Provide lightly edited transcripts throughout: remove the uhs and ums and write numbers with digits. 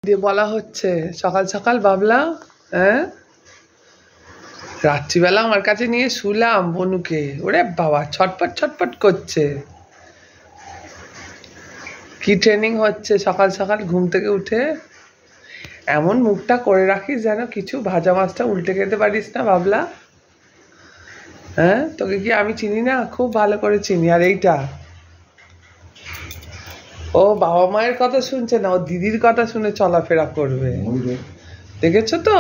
দিয়ে বলা হচ্ছে সকাল সকাল বাবলা, হ্যাঁ রাত্রিবেলা আমার কাছে নিয়ে শুলাম বনুকে, ওরে বাবা ছটপট ছটপট করছে। কি ট্রেনিং হচ্ছে সকাল সকাল ঘুম থেকে উঠে? এমন মুখটা করে রাখিস যেন কিছু ভাজা মাছটা উল্টে খেতে পারিস না বাবলা। হ্যাঁ তোকে কি আমি চিনি না? খুব ভালো করে চিনি। আর এইটা ও বাবা মায়ের কথা শুনছে না, ও দিদির কথা শুনে চলাফেরা করবে, দেখেছো তো?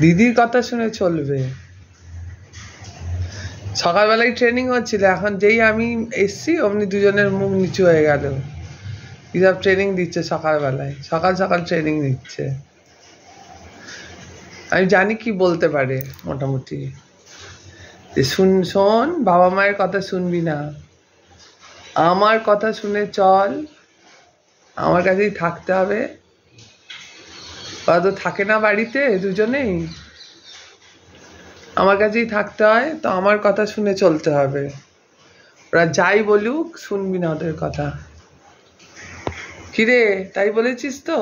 দিদির কথা শুনে চলবে। সকালবেলায় ট্রেনিং হচ্ছিল, এখন যেই আমি এসছি অমনি দুজনের মুখ নিচু হয়ে গেল। কিসব ট্রেনিং দিচ্ছে সকালবেলায়, সকাল সকাল ট্রেনিং দিচ্ছে। আমি জানি কি বলতে পারে মোটামুটি, যে শোন বাবা মায়ের কথা শুনবি না, আমার কথা শুনে চল, আমার কাছেই থাকতে হবে। ওরা তো থাকে না বাড়িতে দুজনেই, আমার কাছেই থাকতে হয়, তো আমার কথা শুনে চলতে হবে। ওরা যাই বলুক শুনবি না ওদের কথা। কিরে তাই বলেছিস তো?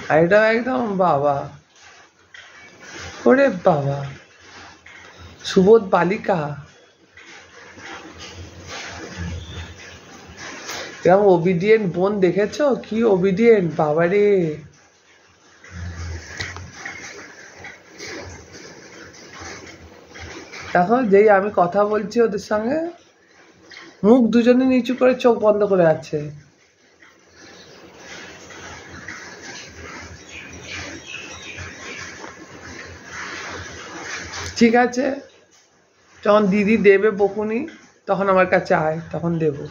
আর এটা একদম বাবা, ওরে বাবা সুবোধ বালিকা, এরকম ওবিডিয়েন্ট বোন দেখেছো? কি ওবিডিয়েন্ট বাবারে। দেখো যেই আমি কথা বলছি ওদের সঙ্গে, মুখ দুজনে নিচু করে চোখ বন্ধ করে আছে। ঠিক আছে, যখন দিদি দেবে বকুনি তখন আমার কাছে আয়, তখন দেবো।